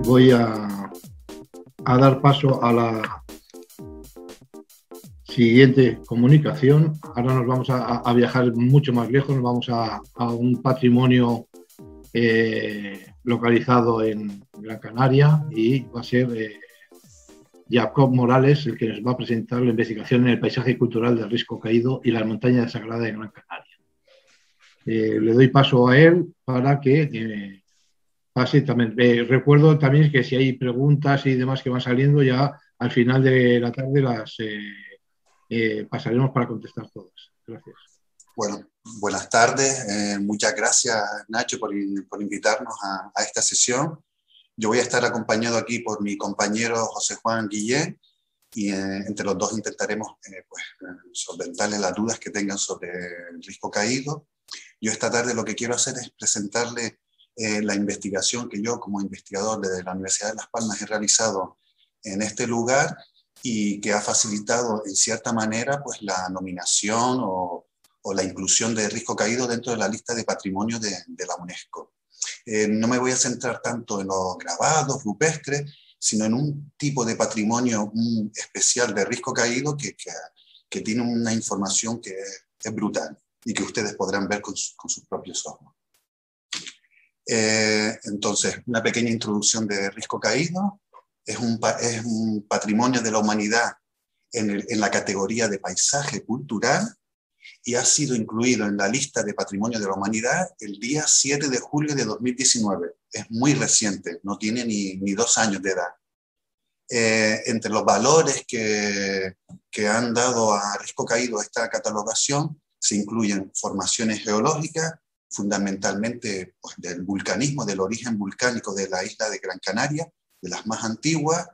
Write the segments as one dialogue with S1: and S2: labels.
S1: Voy a dar paso a la siguiente comunicación. Ahora nos vamos a viajar mucho más lejos, nos vamos a un patrimonio localizado en Gran Canaria y va a ser Jacob Morales el que nos va a presentar la investigación en el paisaje cultural del Risco Caído y las montañas sagradas de Gran Canaria. Le doy paso a él para que pase también. Recuerdo también que si hay preguntas y demás que van saliendo, ya al final de la tarde las pasaremos para contestar todas. Gracias.
S2: Bueno, buenas tardes. Muchas gracias, Nacho, por invitarnos a esta sesión. Yo voy a estar acompañado aquí por mi compañero José Juan Guillén y entre los dos intentaremos solventarles las dudas que tengan sobre el Risco Caído. Yo esta tarde lo que quiero hacer es presentarle la investigación que yo como investigador de la Universidad de Las Palmas he realizado en este lugar y que ha facilitado en cierta manera pues, la nominación o la inclusión de Risco Caído dentro de la lista de patrimonio de la UNESCO. No me voy a centrar tanto en los grabados rupestres, sino en un tipo de patrimonio especial de Risco Caído que tiene una información que es brutal y que ustedes podrán ver con sus propios ojos. Entonces, una pequeña introducción de Risco Caído. Es un patrimonio de la humanidad en la categoría de paisaje cultural y ha sido incluido en la lista de Patrimonio de la Humanidad el día 7 de julio de 2019. Es muy reciente, no tiene ni 2 años de edad. Entre los valores que han dado a Risco Caído esta catalogación se incluyen formaciones geológicas, fundamentalmente pues, del vulcanismo, del origen volcánico de la isla de Gran Canaria, de las más antiguas,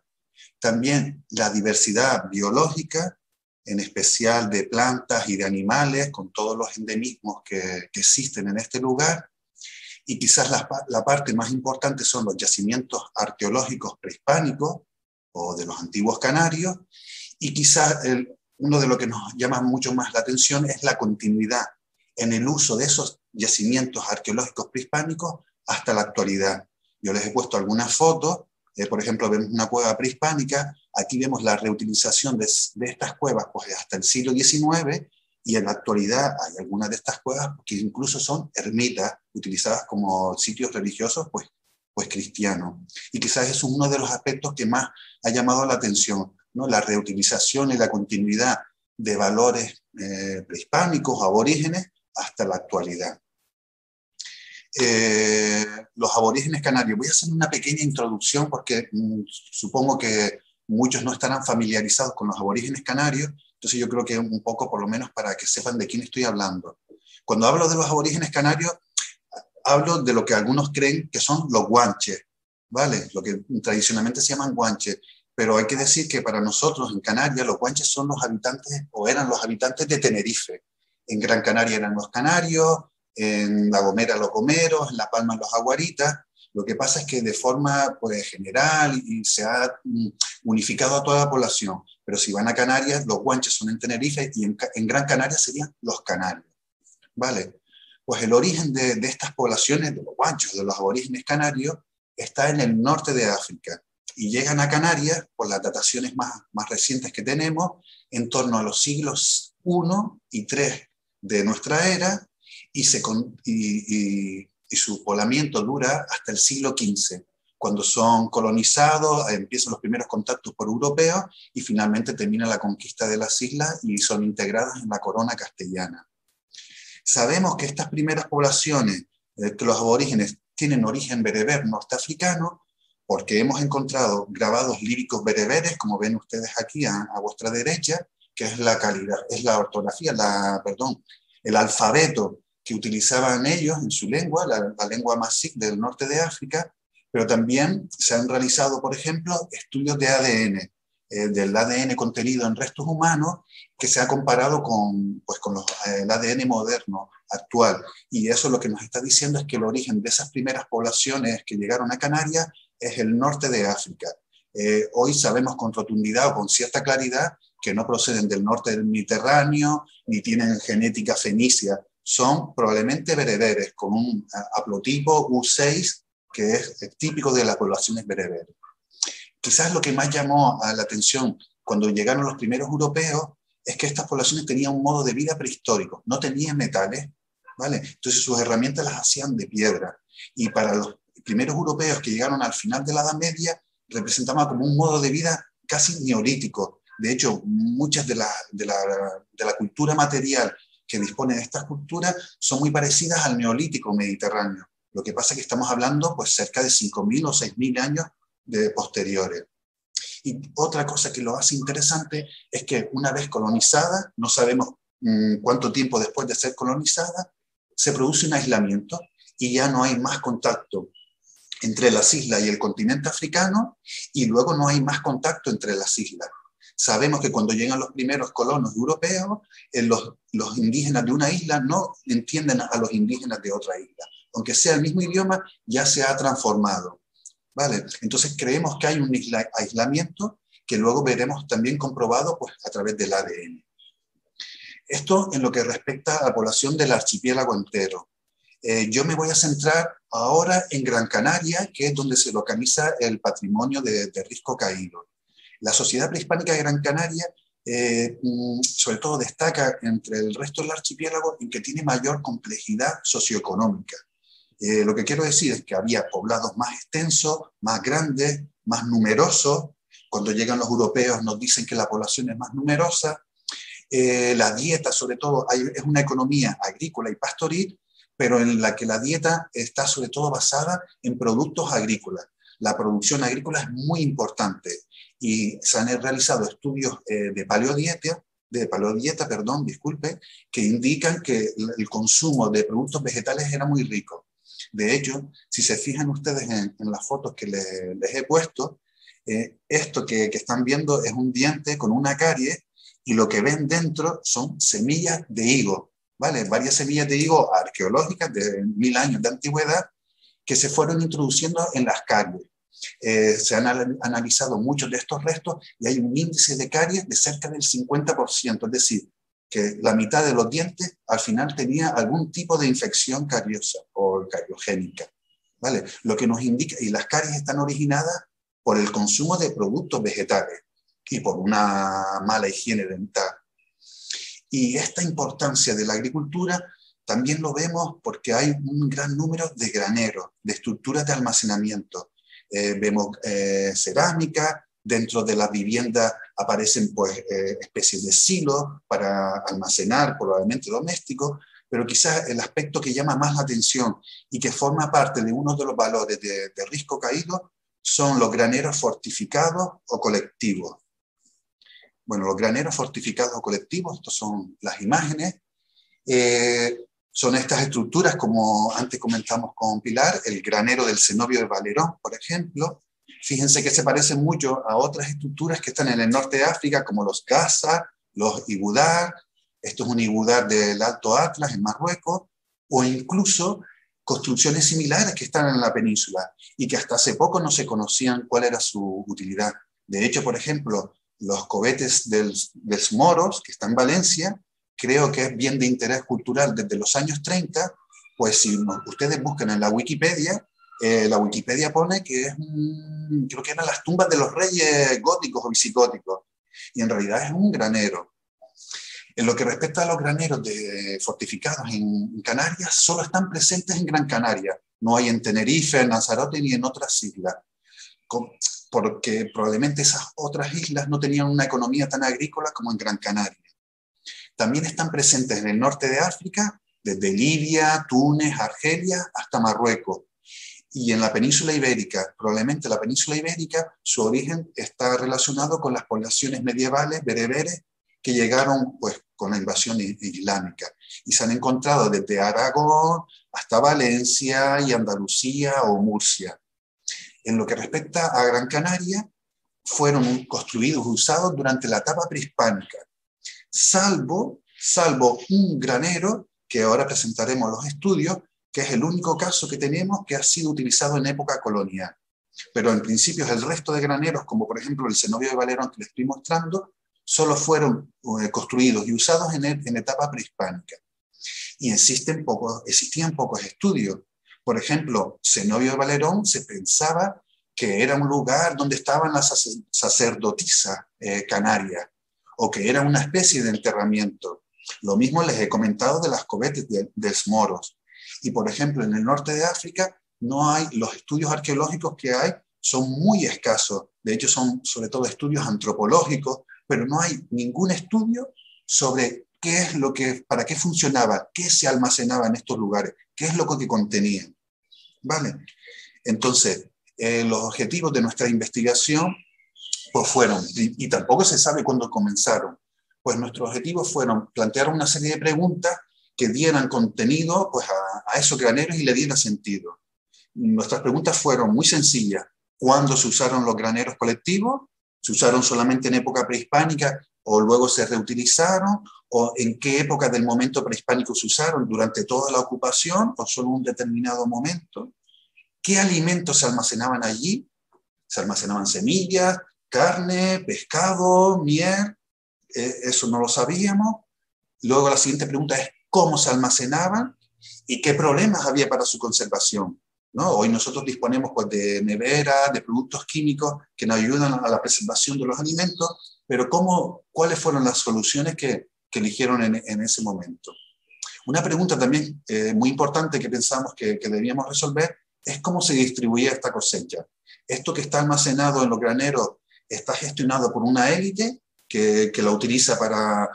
S2: también la diversidad biológica, en especial de plantas y de animales, con todos los endemismos que existen en este lugar, y quizás la parte más importante son los yacimientos arqueológicos prehispánicos, o de los antiguos canarios, y quizás uno de lo que nos llama mucho más la atención es la continuidad en el uso de esos yacimientos arqueológicos prehispánicos hasta la actualidad. Yo les he puesto algunas fotos, por ejemplo, vemos una cueva prehispánica, aquí vemos la reutilización de estas cuevas pues, hasta el siglo XIX, y en la actualidad hay algunas de estas cuevas que incluso son ermitas, utilizadas como sitios religiosos pues cristianos. Y quizás es uno de los aspectos que más ha llamado la atención, ¿no? La reutilización y la continuidad de valores prehispánicos, aborígenes, hasta la actualidad. Los aborígenes canarios. Voy a hacer una pequeña introducción porque supongo que muchos no estarán familiarizados con los aborígenes canarios, entonces yo creo que un poco por lo menos para que sepan de quién estoy hablando. Cuando hablo de los aborígenes canarios, hablo de lo que algunos creen que son los guanches, ¿vale? Lo que tradicionalmente se llaman guanches, pero hay que decir que para nosotros en Canarias los guanches son los habitantes, o eran los habitantes de Tenerife. En Gran Canaria eran los canarios, en La Gomera los gomeros, en La Palma los aguaritas. Lo que pasa es que de forma pues, general y se ha unificado a toda la población. Pero si van a Canarias, los guanches son en Tenerife y en Gran Canaria serían los canarios. ¿Vale? Pues el origen de estas poblaciones, de los guanchos, de los aborígenes canarios, está en el norte de África. Y llegan a Canarias, por las dataciones más recientes que tenemos, en torno a los siglos I y III de nuestra era, y su poblamiento dura hasta el siglo XV, cuando son colonizados, empiezan los primeros contactos por europeos y finalmente termina la conquista de las islas y son integradas en la corona castellana. Sabemos que estas primeras poblaciones, que los aborígenes tienen origen bereber norteafricano, porque hemos encontrado grabados líricos bereberes, como ven ustedes aquí a vuestra derecha, que es la calidad, es la ortografía, el alfabeto que utilizaban ellos en su lengua, la lengua masí del norte de África, pero también se han realizado, por ejemplo, estudios de ADN, del ADN contenido en restos humanos, que se ha comparado con el ADN moderno, actual. Y eso lo que nos está diciendo es que el origen de esas primeras poblaciones que llegaron a Canarias es el norte de África. Hoy sabemos con rotundidad o con cierta claridad que no proceden del norte del Mediterráneo, ni tienen genética fenicia, son probablemente bereberes, con un haplotipo U6 que es típico de las poblaciones bereberes. Quizás lo que más llamó a la atención cuando llegaron los primeros europeos es que estas poblaciones tenían un modo de vida prehistórico, no tenían metales, ¿vale? Entonces sus herramientas las hacían de piedra. Y para los primeros europeos que llegaron al final de la Edad Media, representaba como un modo de vida casi neolítico. De hecho, muchas de la cultura material que dispone de estas culturas son muy parecidas al neolítico mediterráneo. Lo que pasa es que estamos hablando pues cerca de 5.000 o 6.000 años de posteriores. Y otra cosa que lo hace interesante es que una vez colonizada, no sabemos cuánto tiempo después de ser colonizada, se produce un aislamiento y ya no hay más contacto entre las islas y el continente africano, y luego no hay más contacto entre las islas. Sabemos que cuando llegan los primeros colonos europeos, los indígenas de una isla no entienden a los indígenas de otra isla. Aunque sea el mismo idioma, ya se ha transformado. ¿Vale? Entonces creemos que hay un aislamiento que luego veremos también comprobado pues, a través del ADN. Esto en lo que respecta a la población del archipiélago entero. Yo me voy a centrar ahora en Gran Canaria, que es donde se localiza el patrimonio de Risco Caído. La sociedad prehispánica de Gran Canaria sobre todo destaca entre el resto del archipiélago en que tiene mayor complejidad socioeconómica. Lo que quiero decir es que había poblados más extensos, más grandes, más numerosos. Cuando llegan los europeos nos dicen que la población es más numerosa. La dieta, sobre todo, es una economía agrícola y pastoril, pero en la que la dieta está sobre todo basada en productos agrícolas. La producción agrícola es muy importante y se han realizado estudios de paleodieta, que indican que el consumo de productos vegetales era muy rico. De hecho, si se fijan ustedes en las fotos que les he puesto, esto que están viendo es un diente con una carie y lo que ven dentro son semillas de higo, ¿vale? Varias semillas de higo arqueológicas de 1000 años de antigüedad que se fueron introduciendo en las caries. Se han analizado muchos de estos restos y hay un índice de caries de cerca del 50%, es decir, que la mitad de los dientes al final tenía algún tipo de infección cariosa o cariogénica, ¿vale? Lo que nos indica, y las caries están originadas por el consumo de productos vegetales y por una mala higiene dental. Y esta importancia de la agricultura también lo vemos porque hay un gran número de graneros, de estructuras de almacenamiento. Vemos cerámica, dentro de las viviendas aparecen pues, especies de silos para almacenar, probablemente domésticos, pero quizás el aspecto que llama más la atención y que forma parte de uno de los valores de Risco Caído son los graneros fortificados o colectivos. Bueno, los graneros fortificados o colectivos, estas son las imágenes. Son estas estructuras, como antes comentamos con Pilar, el granero del cenobio de Valerón, por ejemplo. Fíjense que se parecen mucho a otras estructuras que están en el norte de África, como los Gaza, los Ibudar, esto es un Ibudar del Alto Atlas en Marruecos, o incluso construcciones similares que están en la península y que hasta hace poco no se conocían cuál era su utilidad. De hecho, por ejemplo, los cohetes del Moros, que está en Valencia, creo que es bien de interés cultural desde los años 30, pues si ustedes buscan en la Wikipedia pone que es creo que eran las tumbas de los reyes góticos o visigóticos, y en realidad es un granero. En lo que respecta a los graneros fortificados en Canarias, solo están presentes en Gran Canaria, no hay en Tenerife, en Lanzarote ni en otras islas, porque probablemente esas otras islas no tenían una economía tan agrícola como en Gran Canaria. También están presentes en el norte de África, desde Libia, Túnez, Argelia, hasta Marruecos. Y en la península ibérica, probablemente la península ibérica, su origen está relacionado con las poblaciones medievales bereberes que llegaron pues, con la invasión islámica. Y se han encontrado desde Aragón hasta Valencia y Andalucía o Murcia. En lo que respecta a Gran Canaria, fueron construidos y usados durante la etapa prehispánica, salvo un granero, que ahora presentaremos los estudios, que es el único caso que tenemos que ha sido utilizado en época colonial. Pero en principio el resto de graneros, como por ejemplo el cenobio de Valerón que les estoy mostrando, solo fueron construidos y usados en etapa prehispánica. Y existían pocos estudios, Por ejemplo, Zenobio de Valerón se pensaba que era un lugar donde estaban las sacerdotisas canarias, o que era una especie de enterramiento. Lo mismo les he comentado de las cobetes de Moros. Y, por ejemplo, en el norte de África, no hay, los estudios arqueológicos que hay son muy escasos. De hecho, son sobre todo estudios antropológicos, pero no hay ningún estudio sobre qué es lo que, para qué funcionaba, qué se almacenaba en estos lugares, qué es lo que contenían. ¿Vale? Entonces, los objetivos de nuestra investigación pues fueron, y tampoco se sabe cuándo comenzaron, pues nuestros objetivos fueron plantear una serie de preguntas que dieran contenido pues, a esos graneros y le dieran sentido. Nuestras preguntas fueron muy sencillas. ¿Cuándo se usaron los graneros colectivos? ¿Se usaron solamente en época prehispánica o luego se reutilizaron? ¿O en qué época del momento prehispánico se usaron? ¿Durante toda la ocupación o solo un determinado momento? ¿Qué alimentos se almacenaban allí? ¿Se almacenaban semillas, carne, pescado, miel? Eso no lo sabíamos. Luego la siguiente pregunta es ¿cómo se almacenaban? ¿Y qué problemas había para su conservación? ¿No? Hoy nosotros disponemos pues, de neveras, de productos químicos que nos ayudan a la preservación de los alimentos, pero ¿cuáles fueron las soluciones que eligieron en ese momento? Una pregunta también muy importante que pensamos que debíamos resolver es cómo se distribuía esta cosecha. Esto que está almacenado en los graneros está gestionado por una élite que la utiliza para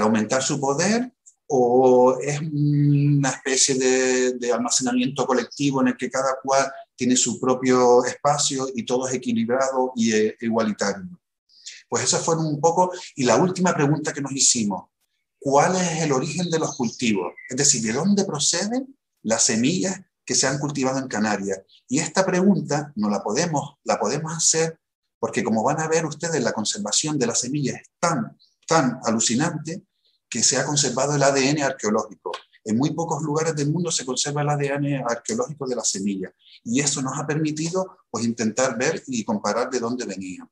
S2: aumentar su poder, o es una especie de almacenamiento colectivo en el que cada cual tiene su propio espacio y todo es equilibrado y igualitario. Pues esas fueron un poco, y la última pregunta que nos hicimos, ¿cuál es el origen de los cultivos? Es decir, ¿de dónde proceden las semillas que se han cultivado en Canarias? Y esta pregunta no la podemos hacer porque, como van a ver ustedes, la conservación de las semillas es tan alucinante que se ha conservado el ADN arqueológico. En muy pocos lugares del mundo se conserva el ADN arqueológico de las semillas. Y eso nos ha permitido pues, intentar ver y comparar de dónde venían.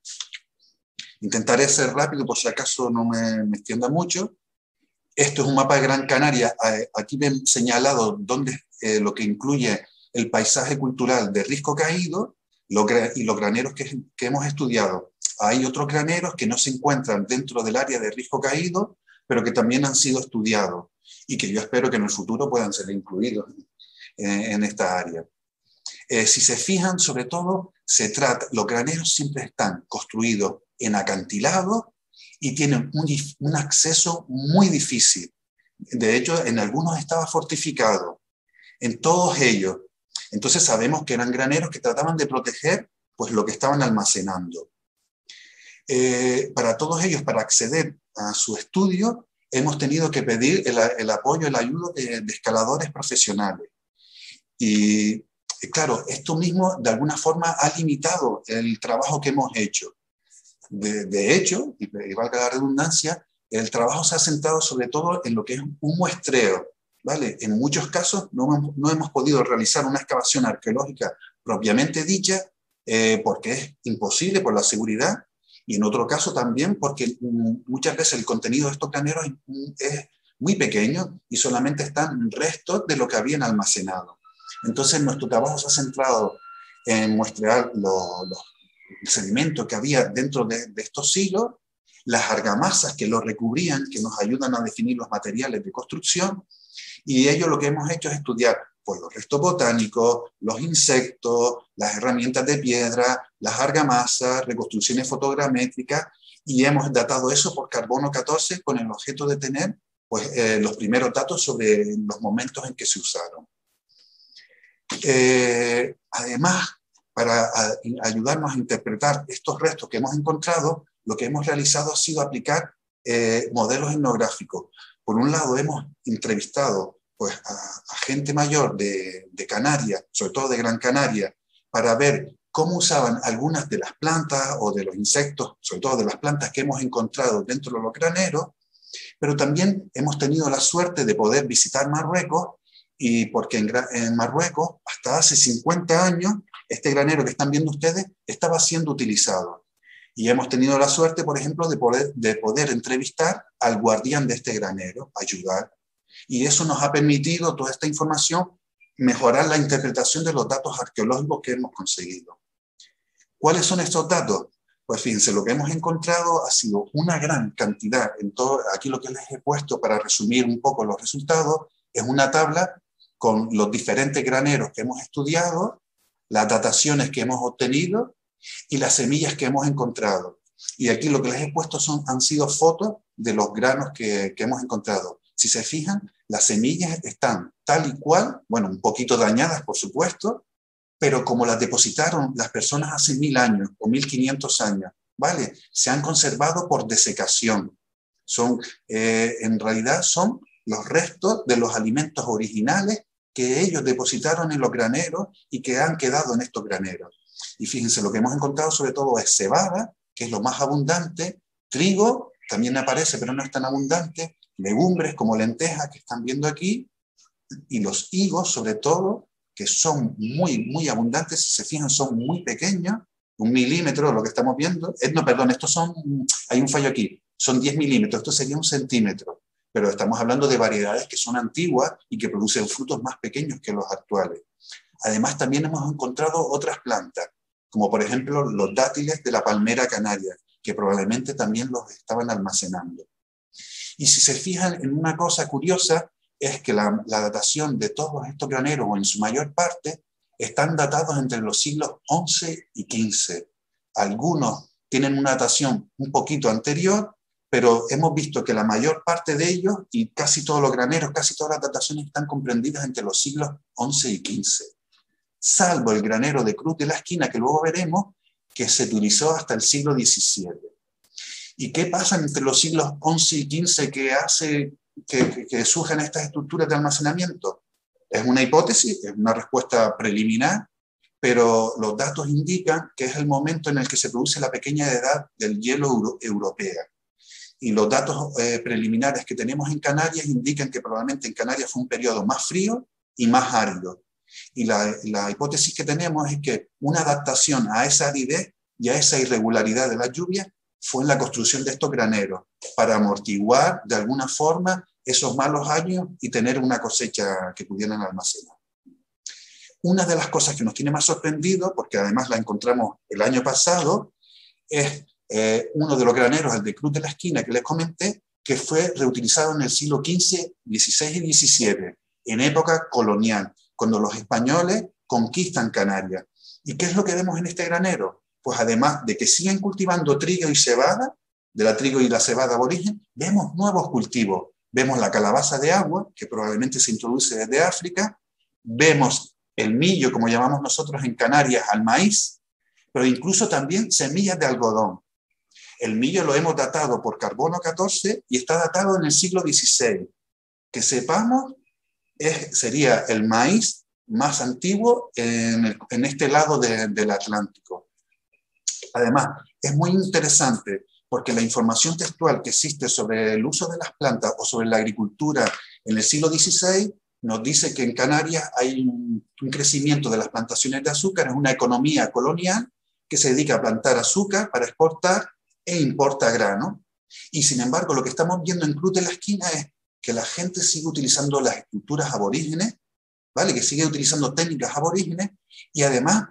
S2: Intentaré ser rápido por si acaso no me extienda mucho. Esto es un mapa de Gran Canaria. Aquí ven señalado lo que incluye el paisaje cultural de Risco Caído y los graneros que hemos estudiado. Hay otros graneros que no se encuentran dentro del área de Risco Caído, pero que también han sido estudiados y que yo espero que en el futuro puedan ser incluidos en esta área. Si se fijan, sobre todo, los graneros siempre están construidos en acantilados y tienen un acceso muy difícil. De hecho, en algunos estaba fortificado, en todos ellos. Entonces sabemos que eran graneros que trataban de proteger pues, lo que estaban almacenando. Para todos ellos, para acceder a su estudio, hemos tenido que pedir el apoyo, el ayuda de escaladores profesionales. Y claro, esto mismo de alguna forma ha limitado el trabajo que hemos hecho. De hecho, y valga la redundancia, el trabajo se ha centrado sobre todo en lo que es un muestreo, ¿vale? En muchos casos no hemos podido realizar una excavación arqueológica propiamente dicha porque es imposible por la seguridad, y en otro caso también porque muchas veces el contenido de estos graneros es muy pequeño y solamente están restos de lo que habían almacenado. Entonces nuestro trabajo se ha centrado en muestrear el sedimento que había dentro de estos silos, las argamasas que lo recubrían, que nos ayudan a definir los materiales de construcción, y ello lo que hemos hecho es estudiar pues, los restos botánicos, los insectos, las herramientas de piedra, las argamasas, reconstrucciones fotogramétricas, y hemos datado eso por carbono 14 con el objeto de tener pues, los primeros datos sobre los momentos en que se usaron. Además, para ayudarnos a interpretar estos restos que hemos encontrado, lo que hemos realizado ha sido aplicar modelos etnográficos. Por un lado, hemos entrevistado pues, a gente mayor de Canarias, sobre todo de Gran Canaria, para ver cómo usaban algunas de las plantas o de los insectos, sobre todo de las plantas que hemos encontrado dentro de los graneros, pero también hemos tenido la suerte de poder visitar Marruecos, y porque en Marruecos, hasta hace 50 años, este granero que están viendo ustedes estaba siendo utilizado. Y hemos tenido la suerte, por ejemplo, de poder entrevistar al guardián de este granero, ayudar. Y eso nos ha permitido, toda esta información, mejorar la interpretación de los datos arqueológicos que hemos conseguido. ¿Cuáles son estos datos? Pues fíjense, lo que hemos encontrado ha sido una gran cantidad. En todo, aquí lo que les he puesto para resumir un poco los resultados es una tabla con los diferentes graneros que hemos estudiado, las dataciones que hemos obtenido y las semillas que hemos encontrado. Y aquí lo que les he puesto han sido fotos de los granos que hemos encontrado. Si se fijan, las semillas están tal y cual, bueno, un poquito dañadas, por supuesto, pero como las depositaron las personas hace 1000 años o 1500 años, ¿vale? Se han conservado por desecación. En realidad son los restos de los alimentos originales que ellos depositaron en los graneros y que han quedado en estos graneros. Y fíjense, lo que hemos encontrado sobre todo es cebada, que es lo más abundante, trigo, también aparece, pero no es tan abundante, legumbres como lentejas que están viendo aquí, y los higos sobre todo, que son muy abundantes, si se fijan son muy pequeños, 1 milímetro, lo que estamos viendo, no, perdón, estos son, hay un fallo aquí, son 10 milímetros, esto sería 1 centímetro, pero estamos hablando de variedades que son antiguas y que producen frutos más pequeños que los actuales. Además también hemos encontrado otras plantas, como por ejemplo los dátiles de la palmera canaria, que probablemente también los estaban almacenando. Y si se fijan en una cosa curiosa, es que la datación de todos estos graneros, o en su mayor parte, están datados entre los siglos XI y XV. Algunos tienen una datación un poquito anterior, pero hemos visto que la mayor parte de ellos, y casi todos los graneros, casi todas las dataciones están comprendidas entre los siglos XI y XV. Salvo el granero de Cruz de la Esquina, que luego veremos, que se utilizó hasta el siglo XVII. ¿Y qué pasa entre los siglos XI y XV que hace que surjan estas estructuras de almacenamiento? Es una hipótesis, es una respuesta preliminar, pero los datos indican que es el momento en el que se produce la pequeña edad del hielo europea. Y los datos preliminares que tenemos en Canarias indican que probablemente en Canarias fue un periodo más frío y más árido. Y la hipótesis que tenemos es que una adaptación a esa aridez y a esa irregularidad de la lluvia fue en la construcción de estos graneros, para amortiguar de alguna forma esos malos años y tener una cosecha que pudieran almacenar. Una de las cosas que nos tiene más sorprendido, porque además la encontramos el año pasado, es uno de los graneros, el de Cruz de la Esquina que les comenté, que fue reutilizado en el siglo XV, XVI y XVII, en época colonial, cuando los españoles conquistan Canarias. ¿Y qué es lo que vemos en este granero? Pues además de que siguen cultivando trigo y cebada, de la trigo y la cebada aborigen, vemos nuevos cultivos. Vemos la calabaza de agua, que probablemente se introduce desde África, vemos el millo, como llamamos nosotros en Canarias, al maíz, pero incluso también semillas de algodón. El millo lo hemos datado por carbono 14 y está datado en el siglo XVI. Que sepamos, sería el maíz más antiguo en este lado del Atlántico. Además, es muy interesante porque la información textual que existe sobre el uso de las plantas o sobre la agricultura en el siglo XVI nos dice que en Canarias hay un crecimiento de las plantaciones de azúcar, es una economía colonial que se dedica a plantar azúcar para exportar e importa grano. Y sin embargo, lo que estamos viendo en Cruz de la Esquina es que la gente sigue utilizando las estructuras aborígenes, ¿vale? Que sigue utilizando técnicas aborígenes y además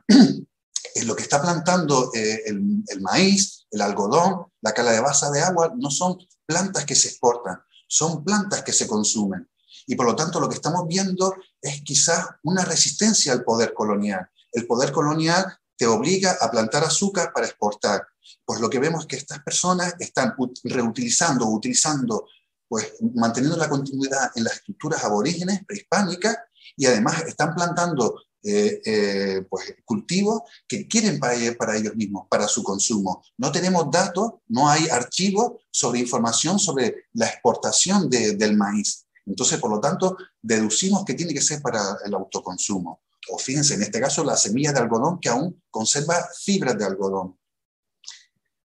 S2: lo que está plantando el maíz, el algodón, la calabaza de agua, no son plantas que se exportan, son plantas que se consumen. Y por lo tanto lo que estamos viendo es quizás una resistencia al poder colonial. El poder colonial te obliga a plantar azúcar para exportar. Pues lo que vemos es que estas personas están reutilizando, utilizando, pues manteniendo la continuidad en las estructuras aborígenes, prehispánicas, y además están plantando pues, cultivos que quieren para ellos mismos, para su consumo. No tenemos datos, no hay archivos sobre información sobre la exportación del maíz. Entonces, por lo tanto, deducimos que tiene que ser para el autoconsumo. O fíjense, en este caso, la semilla de algodón que aún conserva fibras de algodón.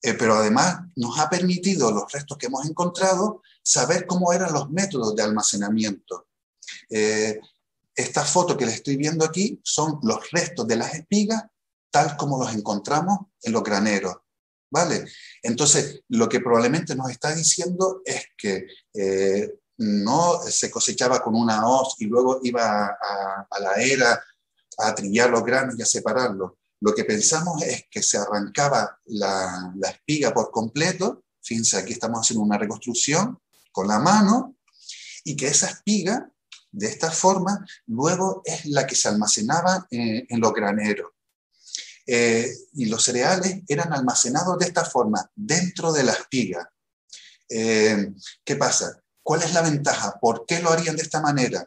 S2: Pero además nos ha permitido, los restos que hemos encontrado, saber cómo eran los métodos de almacenamiento. Esta foto que les estoy viendo aquí son los restos de las espigas tal como los encontramos en los graneros, ¿vale? Entonces, lo que probablemente nos está diciendo es que no se cosechaba con una hoz y luego iba a la era a trillar los granos y a separarlos. Lo que pensamos es que se arrancaba la espiga por completo, fíjense, aquí estamos haciendo una reconstrucción con la mano, y que esa espiga, de esta forma, luego es la que se almacenaba en los graneros. Y los cereales eran almacenados de esta forma, dentro de la espiga. ¿Qué pasa? ¿Cuál es la ventaja? ¿Por qué lo harían de esta manera?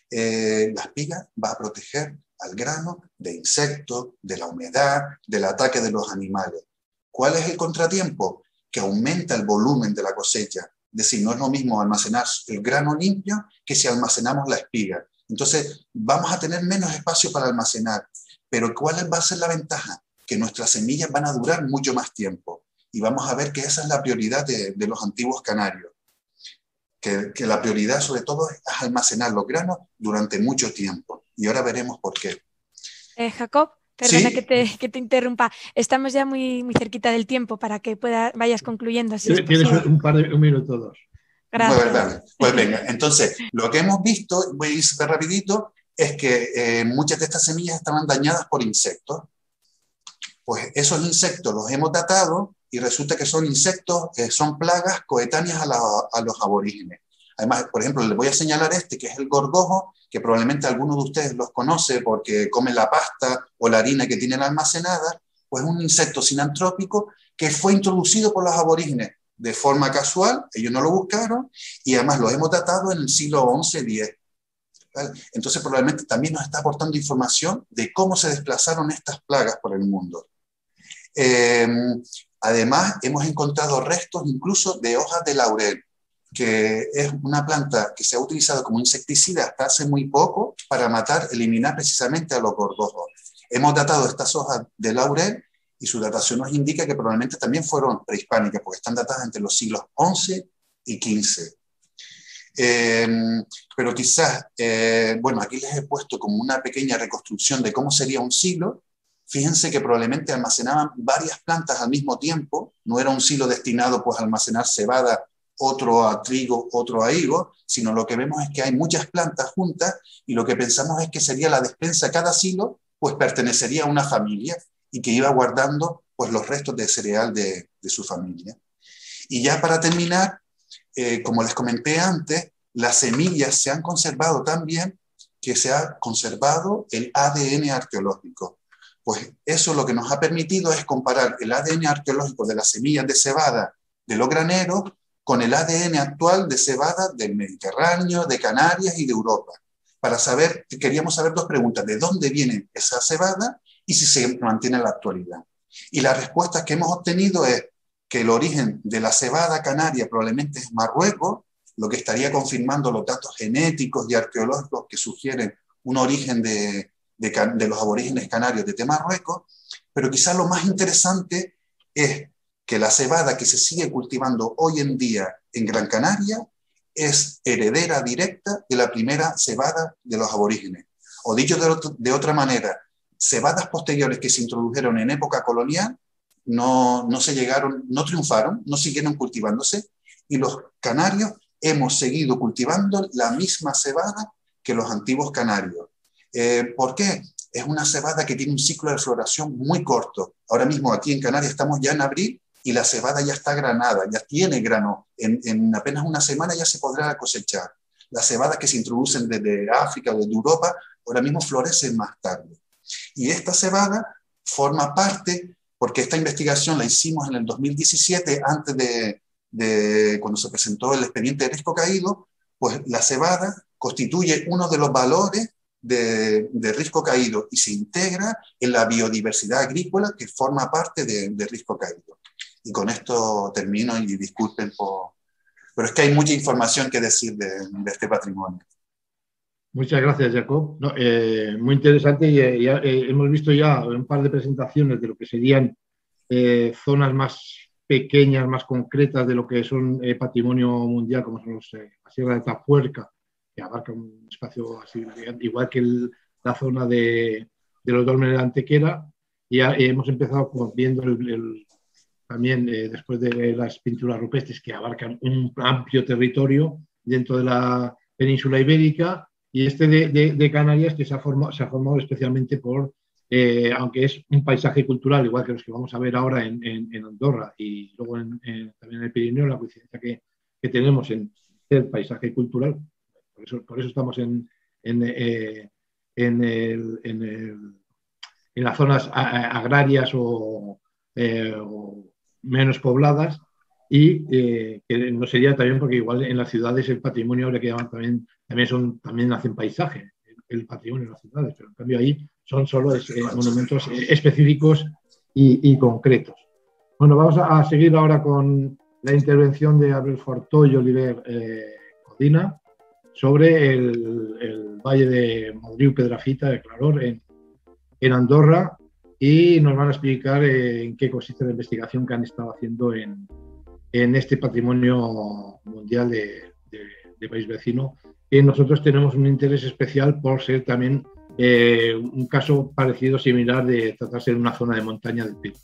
S2: La espiga va a proteger al grano de insectos, de la humedad, del ataque de los animales. ¿Cuál es el contratiempo? Que aumenta el volumen de la cosecha. Es decir, no es lo mismo almacenar el grano limpio que si almacenamos la espiga. Entonces, vamos a tener menos espacio para almacenar. Pero ¿cuál va a ser la ventaja? Que nuestras semillas van a durar mucho más tiempo. Y vamos a ver que esa es la prioridad de los antiguos canarios. Que la prioridad, sobre todo, es almacenar los granos durante mucho tiempo. Y ahora veremos por qué.
S3: Jacob, perdona
S2: ¿Sí?
S3: que te interrumpa. Estamos ya muy, muy cerquita del tiempo para que vayas concluyendo, si es
S1: Tienes
S3: posible.
S1: un minuto o dos.
S3: Gracias.
S2: Vale. Pues venga, entonces, lo que hemos visto, voy a ir súper rapidito, es que muchas de estas semillas estaban dañadas por insectos. Pues esos insectos los hemos datado y resulta que son insectos, son plagas coetáneas a los aborígenes. Además, por ejemplo, les voy a señalar este, que es el gorgojo, que probablemente alguno de ustedes los conoce porque comen la pasta o la harina que tienen almacenada, pues es un insecto sinantrópico que fue introducido por los aborígenes de forma casual, ellos no lo buscaron, y además lo hemos datado en el siglo XI-X. ¿Vale? Entonces probablemente también nos está aportando información de cómo se desplazaron estas plagas por el mundo. Además, hemos encontrado restos incluso de hojas de laurel, que es una planta que se ha utilizado como insecticida hasta hace muy poco para eliminar precisamente a los gorgojos. Hemos datado estas hojas de laurel y su datación nos indica que probablemente también fueron prehispánicas, porque están datadas entre los siglos XI y XV. Pero quizás, bueno, aquí les he puesto como una pequeña reconstrucción de cómo sería un silo. Fíjense que probablemente almacenaban varias plantas al mismo tiempo, no era un silo destinado pues, a almacenar cebada, otro a trigo, otro a higo, sino lo que vemos es que hay muchas plantas juntas y lo que pensamos es que sería la despensa, cada silo pues pertenecería a una familia y que iba guardando pues, los restos de cereal de su familia. Y ya para terminar, como les comenté antes, las semillas se han conservado tan bien que se ha conservado el ADN arqueológico. Pues eso lo que nos ha permitido es comparar el ADN arqueológico de las semillas de cebada de los graneros con el ADN actual de cebada del Mediterráneo, de Canarias y de Europa. Para saber, queríamos saber dos preguntas: ¿de dónde viene esa cebada y si se mantiene en la actualidad? Y la respuesta que hemos obtenido es que el origen de la cebada canaria probablemente es Marruecos, lo que estaría confirmando los datos genéticos y arqueológicos que sugieren un origen de los aborígenes canarios desde Marruecos, pero quizás lo más interesante es que la cebada que se sigue cultivando hoy en día en Gran Canaria es heredera directa de la primera cebada de los aborígenes. O dicho de otra manera, cebadas posteriores que se introdujeron en época colonial no triunfaron, no siguieron cultivándose, y los canarios hemos seguido cultivando la misma cebada que los antiguos canarios. ¿Por qué? Es una cebada que tiene un ciclo de floración muy corto. Ahora mismo aquí en Canarias estamos ya en abril y la cebada ya está granada, ya tiene grano. En apenas una semana ya se podrá cosechar. Las cebadas que se introducen desde África o desde Europa ahora mismo florecen más tarde. Y esta cebada forma parte, porque esta investigación la hicimos en el 2017, antes de cuando se presentó el expediente de Risco Caído, pues la cebada constituye uno de los valores de Risco Caído y se integra en la biodiversidad agrícola que forma parte de Risco Caído. Y con esto termino y disculpen pero es que hay mucha información que decir de este patrimonio.
S1: Muchas gracias, Jacob. No, muy interesante y hemos visto ya un par de presentaciones de lo que serían zonas más pequeñas, más concretas de lo que son patrimonio mundial, como son la Sierra de Tapuerca, que abarca un espacio así, igual que la zona de los dólmenes de Antequera, y hemos empezado viendo también después de las pinturas rupestres que abarcan un amplio territorio, dentro de la península ibérica, y este de Canarias, que se ha formado especialmente por, aunque es un paisaje cultural, igual que los que vamos a ver ahora en Andorra y luego también en el Pirineo, la coincidencia que tenemos en el paisaje cultural, por eso estamos en las zonas agrarias o menos pobladas, y que no sería también porque igual en las ciudades el patrimonio habría que llamar también hacen paisaje, el patrimonio de las ciudades, pero en cambio ahí son solo monumentos específicos y concretos. Bueno, vamos a seguir ahora con la intervención de Abel Fortó y Oliver Codina sobre el valle de Montbriu Pedrafita, de Claror, en Andorra, y nos van a explicar en qué consiste la investigación que han estado haciendo en este patrimonio mundial de país vecino, que nosotros tenemos un interés especial por ser también un caso parecido, similar, de tratarse de una zona de montaña del Pirineo.